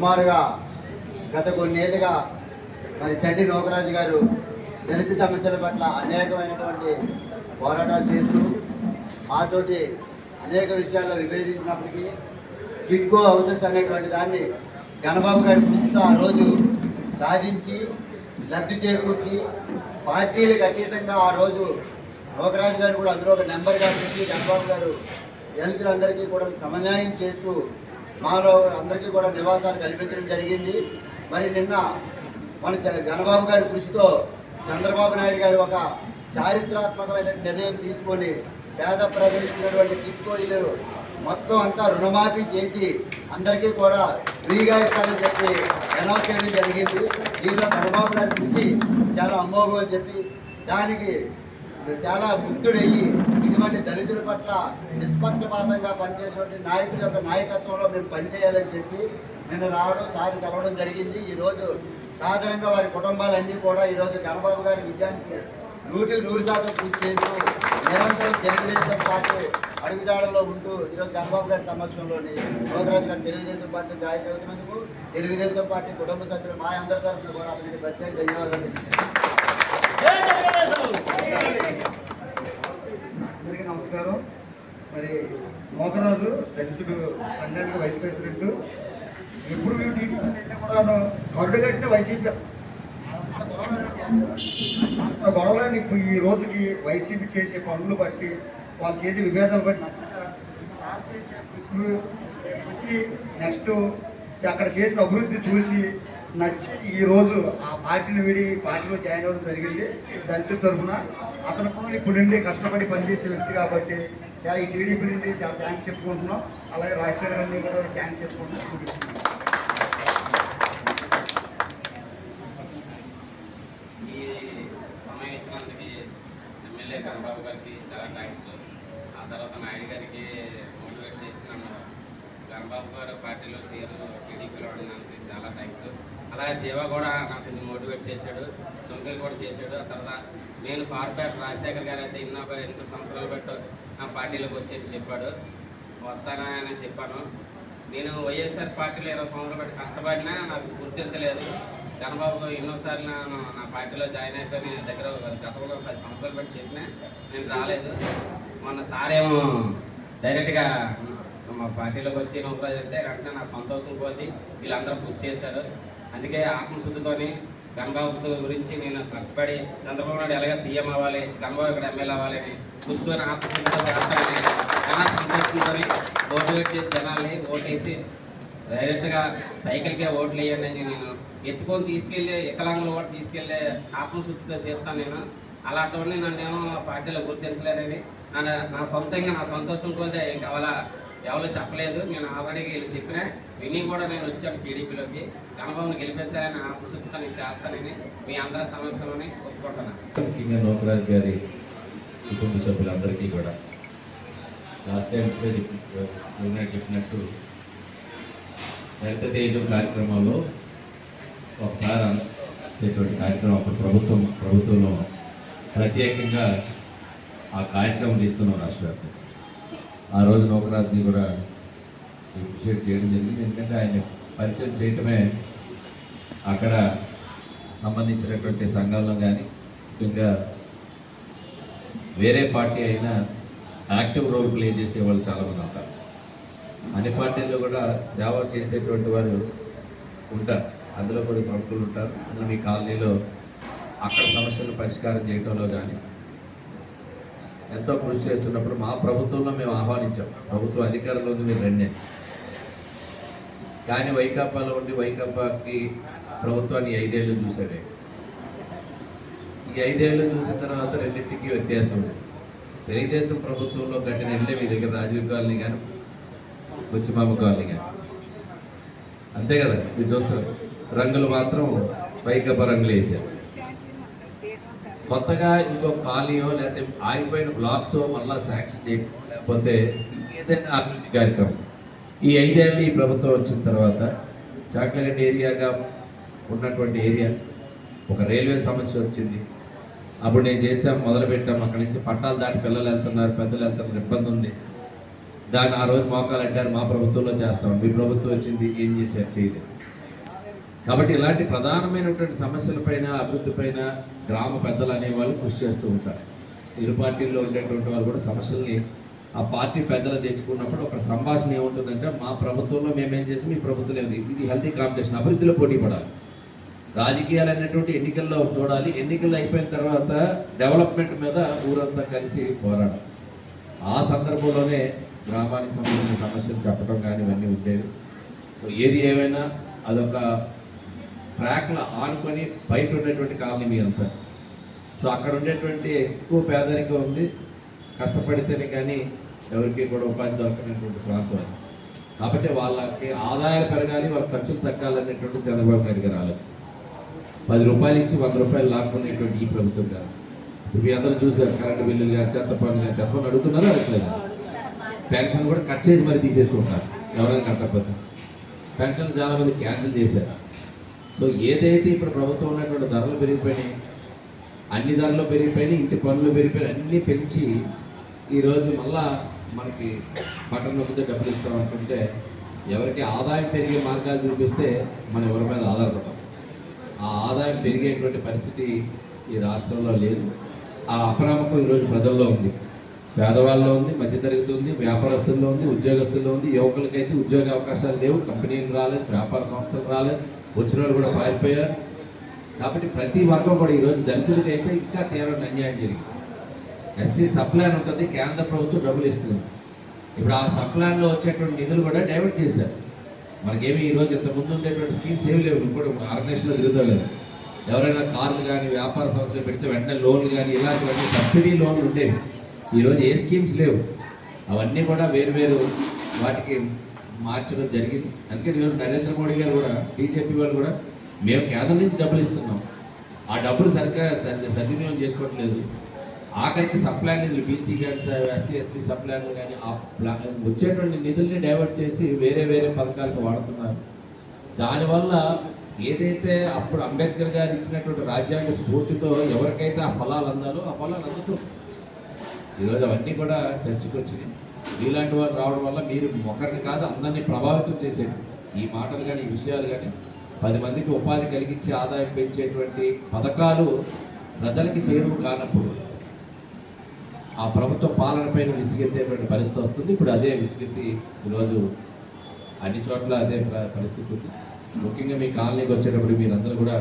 సుమారుగా గత కొన్నేళ్ళుగా మరి చండి నోకరాజు గారు దళిత సమస్యల పట్ల అనేకమైనటువంటి పోరాటాలు చేస్తూ మాతోటి అనేక విషయాల్లో విభేదించినప్పటికీ కిడ్కో హౌసెస్ అనేటువంటి దాన్ని గణబాబు గారి కృషితో ఆ రోజు సాధించి లబ్ధి చేకూర్చి పార్టీలకు అతీతంగా ఆ రోజు నోకరాజు గారు కూడా అందులో ఒక నెంబర్గా పెట్టి గణబాబు గారు దళితులందరికీ కూడా సమన్యాయం చేస్తూ మాలో అందరికీ కూడా నివాసాలు కల్పించడం జరిగింది. మరి నిన్న మన గణబాబు గారి కృషితో చంద్రబాబు నాయుడు గారు ఒక చారిత్రాత్మకమైన నిర్ణయం తీసుకొని పేద ప్రజలు ఇచ్చినటువంటి కిడ్కో ఇల్లు మొత్తం అంతా రుణమాఫీ చేసి అందరికీ కూడా ఫ్రీగా ఇస్తారని చెప్పి అనౌన్స్ చేయడం జరిగింది. దీంట్లో గణబాబు గారి కృషి చాలా అమోఘం అని చెప్పి దానికి చాలా ముక్తుడయ్యి ఇటువంటి దళితుల పట్ల నిష్పక్షపాతంగా పనిచేసినటువంటి నాయకుల యొక్క నాయకత్వంలో మేము పనిచేయాలని చెప్పి నిన్న రావడం సార్ కలవడం జరిగింది. ఈరోజు సాధారణంగా వారి కుటుంబాలన్నీ కూడా ఈరోజు గణబాబు గారి విజయానికి 100% కృషి చేస్తూ నిరంతరం తెలుగుదేశం పార్టీ అడుగుజాడల్లో ఉంటూ ఈరోజు గణబాబు గారి సమక్షంలోని నోకరాజు గారు తెలుగుదేశం పార్టీ జాయిన్ అవుతున్నందుకు తెలుగుదేశం పార్టీ కుటుంబ సభ్యులు మా అందరి తరఫున కూడా అతనికి ప్రత్యేక ధన్యవాదాలు. అందరికీ నమస్కారం. మరి నోకరాజు దళితుడు సంఘానికి వైస్ ప్రెసిడెంట్. ఎప్పుడు మేము టీడీపీ కూడా కరుడు కట్టిన వైసీపీ అంత గొడవలని ఇప్పుడు ఈ రోజుకి వైసీపీ చేసే పనులు బట్టి వాళ్ళు చేసే విభేదాలు బట్టి నచ్చక సార్ చేసే కృషి నెక్స్ట్ అక్కడ చేసిన అభివృద్ధి చూసి నచ్చి ఈరోజు ఆ పార్టీని వీడి పార్టీలో జాయిన్ అవ్వడం జరిగింది దళితుల తరఫున. అతను కూడా ఇప్పుడు నుండి కష్టపడి పనిచేసే వ్యక్తి కాబట్టి చాలా ఈ టీడీపీ నుండి చాలా థ్యాంక్స్ చెప్పుకుంటున్నాం. అలాగే రాజశేఖర్ అన్ని కూడా థ్యాంక్స్ చెప్పుకుంటున్నాం. ఎమ్మెల్యే గణబాబు గారికి చాలా థ్యాంక్స్. ఆ తర్వాత నాయుడు గారికి మోటివేట్ చేసిన గణబాబు గారు పార్టీలో టీడీపీలో ఉండడానికి చాలా థ్యాంక్స్. అలాగే జీవా కూడా నాకు మోటివేట్ చేశాడు, సొంతలు కూడా చేశాడు. ఆ తర్వాత నేను కార్పొరేటర్ రాజశేఖర్ గారు అయితే ఎన్నో సంవత్సరాలు బట్టి నా పార్టీలోకి వచ్చేది చెప్పాడు, వస్తానని చెప్పాను. నేను వైఎస్ఆర్ పార్టీలో 20 సంవత్సరాలు బట్టి కష్టపడినా నాకు గుర్తించలేదు. గణబాబు ఎన్నోసార్లు నా పార్టీలో జాయిన్ అయిపోయి దగ్గర గతంలో 10 సంవత్సరాలు బట్టి చెప్పినా నేను రాలేదు. మొన్న సారేమో డైరెక్ట్గా మా పార్టీలోకి వచ్చి నోకరాజు అంటే వెంటనే నా సంతోషం పోతే వీళ్ళందరూ కృషి చేశారు. అందుకే ఆత్మశుద్ధితోని గణబాబు గురించి నేను కష్టపడి చంద్రబాబు నాయుడు ఎలాగ సీఎం అవ్వాలి, గణబాబు ఇక్కడ ఎమ్మెల్యే అవ్వాలని చూసుకొని ఆత్మశుద్ధితో చేస్తానని చాలా సంతోషంతో మోటివేట్ చేసి జనాల్ని ఓటేసి డైరెక్ట్గా సైకిల్కే ఓట్లు వేయండి అని నేను ఎత్తుకొని తీసుకెళ్ళి వికలాంగులు కూడా తీసుకెళ్ళి ఆత్మశుద్ధితో చేస్తాను. నేను అలాంటివన్నీ నన్నేమో పార్టీలో గుర్తించలేదని నా సొంతంగా నా సంతోషం కోల్తే ఇంకా అలా ఎవరు చెప్పలేదు. నేను ఆల్రెడీ వీళ్ళు చెప్పినా విని కూడా నేను వచ్చాను టీడీపీలోకి. గణబాబుని గెలిపించాలని ఆత్మశుద్ధితో నేను చేస్తానని మీ అందరి సమక్షంలోనే ఒప్పుకుంటున్నాను. నోకరాజు గారి కుటుంబ సభ్యులందరికీ కూడా లాస్ట్ టైం చెప్పినట్టు దళిత తేజం కార్యక్రమంలో ఒకసారి చేసేటువంటి కార్యక్రమం అప్పుడు ప్రభుత్వంలో ప్రత్యేకంగా ఆ కార్యక్రమం తీసుకున్నాం రాష్ట్ర వ్యాప్తంగా. ఆ రోజు నోకరాజుని కూడా అప్రిషియేట్ చేయడం జరిగింది. ఎందుకంటే ఆయన పరిచయం చేయటమే అక్కడ సంబంధించినటువంటి సంఘాల్లో కానీ ముఖ్యంగా వేరే పార్టీ అయినా యాక్టివ్ రోల్ ప్లే చేసేవాళ్ళు చాలామంది ఉంటారు. అన్ని పార్టీల్లో కూడా సేవ చేసేటువంటి వారు ఉంటారు. అందులో కూడా ప్రముఖులు ఉంటారు. అందులో మీ కాలనీలో అక్కడ సమస్యలు పరిష్కారం చేయడంలో కానీ ఎంతో కృషి చేస్తున్నప్పుడు మా ప్రభుత్వంలో మేము ఆహ్వానించాం, ప్రభుత్వ అధికారంలో ఉంది మీరు రండి. కానీ వైకాపాలో ఉండి వైకాపాకి ప్రభుత్వాన్ని 5 ఏళ్ళు చూసాడే. ఈ 5 ఏళ్ళు చూసిన తర్వాత రెండింటికి వ్యత్యాసం ఉంది. తెలుగుదేశం ప్రభుత్వంలో కట్టిన ఇళ్ళే మీ దగ్గర రాజీవ్ కాలనీ కానీ బుచ్చిమామ కాలనీ కానీ అంతే కదా మీరు చూస్తారు. రంగులు మాత్రం వైకాపా రంగులు వేసారు. కొత్తగా ఇంకో కాలనీయో లేకపోతే ఆగిపోయిన బ్లాక్స్ మళ్ళీ శాంక్షన్ చేయడం లేకపోతే ఏదైనా అభివృద్ధి కార్యక్రమం ఈ 5 ఏళ్ళు ఈ ప్రభుత్వం వచ్చిన తర్వాత చాక్లగడ్డ ఏరియాగా ఉన్నటువంటి ఏరియా ఒక రైల్వే సమస్య వచ్చింది. అప్పుడు నేను చేసాం, మొదలుపెట్టాం. అక్కడి నుంచి పట్టాలు దాటి పిల్లలు వెళ్తున్నారు, పెద్దలు వెళ్తున్నారు, ఇబ్బంది ఉంది. దాన్ని ఆ రోజు మోకాలు అడ్డారు, మా ప్రభుత్వంలో చేస్తాం. మీ ప్రభుత్వం వచ్చింది, ఏం చేశారు? చేయలేదు. కాబట్టి ఇలాంటి ప్రధానమైనటువంటి సమస్యలపైన అభివృద్ధిపైన గ్రామ పెద్దలు అనేవాళ్ళు కృషి చేస్తూ ఉంటారు. ఇరు పార్టీల్లో ఉండేటువంటి వాళ్ళు కూడా సమస్యల్ని ఆ పార్టీ పెద్దలు తెచ్చుకున్నప్పుడు ఒక సంభాషణ ఏముంటుందంటే మా ప్రభుత్వంలో మేమేం చేసాం, మీ ప్రభుత్వం ఏది, ఇది హెల్తీ కాంపిటీషన్, అభివృద్ధిలో పోటీ పడాలి. రాజకీయాలు అనేటువంటి ఎన్నికల్లో చూడాలి, ఎన్నికలు అయిపోయిన తర్వాత డెవలప్మెంట్ మీద ఊరంతా కలిసి పోరాడాలి. ఆ సందర్భంలోనే గ్రామానికి సంబంధించిన సమస్యలు చెప్పడం కానీ ఇవన్నీ ఉండేవి. సో ఏది ఏమైనా అదొక ట్రాక్లో ఆనుకొని బయట ఉండేటువంటి కాలనీ మీ అంతా. సో అక్కడ ఉండేటువంటి ఎక్కువ పేదరికం ఉంది, కష్టపడితేనే కానీ ఎవరికి కూడా ఉపాధి దొరకనటువంటి ప్రాంతం అది. కాబట్టి వాళ్ళకి ఆదాయాలు పెరగాలి, వాళ్ళ ఖర్చులు తగ్గాలనేటువంటి చంద్రబాబు నాయుడు గారు ఆలోచన. 10 రూపాయలు ఇచ్చి 100 రూపాయలు లాక్కునేటువంటి ఈ ప్రభుత్వం కాదు. ఇప్పుడు మీ అందరూ చూసారు, కరెంటు బిల్లులు కానీ చెత్త పనులు కానీ చెప్పని అడుగుతున్నారో అడగలేదు. పెన్షన్ కూడా కట్ చేసి మరి తీసేసుకుంటున్నారు ఎవరైనా కట్టకపోతే. పెన్షన్లు చాలామంది క్యాన్సిల్ చేశారు. సో ఏదైతే ఇప్పుడు ప్రభుత్వం ఉన్నటువంటి ధరలు పెరిగిపోయినాయి, అన్ని ధరలు పెరిగిపోయినాయి, ఇంటి పనులు పెరిగిపోయినాయి, అన్నీ పెంచి ఈరోజు మళ్ళా మనకి బటన్ నొక్కితే డబ్బులు ఇస్తాం అనుకుంటే ఎవరికి ఆదాయం పెరిగే మార్గాలు చూపిస్తే మనం ఎవరి మీద ఆధారపడతాం. ఆ ఆదాయం పెరిగేటువంటి పరిస్థితి ఈ రాష్ట్రంలో లేదు. ఆ అపనమ్మకం ఈరోజు ప్రజల్లో ఉంది, పేదవాళ్ళలో ఉంది, మధ్యతరగతి ఉంది, వ్యాపారస్తుల్లో ఉంది, ఉద్యోగస్తుల్లో ఉంది. యువకులకైతే ఉద్యోగ అవకాశాలు లేవు, కంపెనీలు రాలేదు, వ్యాపార సంస్థలు రాలేదు, వచ్చిన వాళ్ళు కూడా పారిపోయారు. కాబట్టి ప్రతి వర్గం కూడా ఈరోజు దళితులకి అయితే ఇంకా తీవ్రమైన అన్యాయం జరిగింది. ఎస్సీ సప్లాన్ ఉంటుంది, కేంద్ర ప్రభుత్వం డబ్బులు ఇస్తుంది. ఇప్పుడు ఆ సప్లాన్లో వచ్చేటువంటి నిధులు కూడా డైవర్ట్ చేశారు. మనకేమి ఈరోజు ఇంతకుముందు ఉండేటువంటి స్కీమ్స్ ఏమి లేవు. ఇప్పుడు ఆర్గనైజేషన్లో తిరుగుతలేదు. ఎవరైనా కార్లు కానీ వ్యాపార సంస్థలు పెడితే వెంటనే లోన్లు కానీ ఇలాంటివన్నీ సబ్సిడీ లోన్లు ఉండేవి. ఈరోజు ఏ స్కీమ్స్ లేవు. అవన్నీ కూడా వేరు వాటికి మార్చడం జరిగింది. అందుకని ఈరోజు నరేంద్ర మోడీ గారు కూడా, బీజేపీ వాళ్ళు కూడా మేము కేంద్రం నుంచి డబ్బులు ఇస్తున్నాం, ఆ డబ్బులు సరిగ్గా సద్వినియోగం చేసుకోవట్లేదు. ఆఖరికి సప్లాన్ నిధులు, బీసీ కానీ ఎస్సీ ఎస్టీ సప్లాన్లు కానీ ఆ వచ్చేటువంటి నిధుల్ని డైవర్ట్ చేసి వేరే పథకాలకు వాడుతున్నారు. దానివల్ల ఏదైతే అప్పుడు అంబేద్కర్ గారు ఇచ్చినటువంటి రాజ్యాంగ స్ఫూర్తితో ఎవరికైతే ఆ ఫలాలు అందాలో ఆ ఫలాలు అందుతూ ఈరోజు అవన్నీ కూడా చర్చకు వచ్చినాయి. ఇలాంటి వాళ్ళు రావడం వల్ల మీరు ఒకరిని కాదు అందరినీ ప్రభావితం చేసేది ఈ మాటలు కానీ ఈ విషయాలు కానీ 10 మందికి ఉపాధి కలిగించి ఆదాయం పెంచేటువంటి పథకాలు ప్రజలకి చేరువు కానప్పుడు ఆ ప్రభుత్వ పాలనపైన విసిగెత్తేటువంటి పరిస్థితి వస్తుంది. ఇప్పుడు అదే విసిగెత్తి ఈరోజు అన్ని చోట్ల అదే పరిస్థితి ఉంది. ముఖ్యంగా మీ కాలనీకి వచ్చేటప్పుడు మీరందరూ కూడా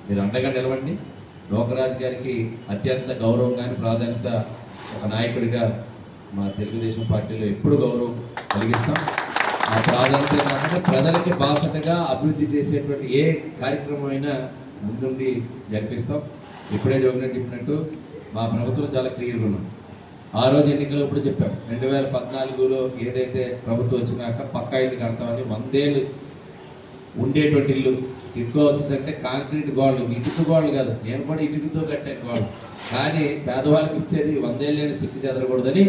మీరు అండగా నిలవండి. లోకరాజు గారికి అత్యంత గౌరవం కానీ ప్రాధాన్యత ఒక నాయకుడిగా మా తెలుగుదేశం పార్టీలో ఎప్పుడు గౌరవం కలిగిస్తాం. ఆ ప్రాధాన్యత కాకుండా ప్రజలకి బాసటగా అభివృద్ధి చేసేటువంటి ఏ కార్యక్రమం అయినా ముందుండి జరిపిస్తాం. ఇప్పుడే చెప్పినట్టు మా ప్రభుత్వం చాలా క్లియర్గా ఉన్నాం. ఆ రోజు ఎన్నికలు ఇప్పుడు చెప్పాం, 2014లో ఏదైతే ప్రభుత్వం వచ్చినాక పక్కా ఇల్లు కడతామని 100 ఏళ్ళు ఉండేటువంటి ఇల్లు. ఇటుక హౌసెస్ అంటే కాంక్రీట్ గోడలు, ఇటుక గోడలు కాదు. నేను కూడా ఇటుకతో కట్టాను గోడలు. కానీ పేదవాళ్ళకి ఇచ్చేది 100 ఏళ్ళైనా చిక్కి చెదరకూడదని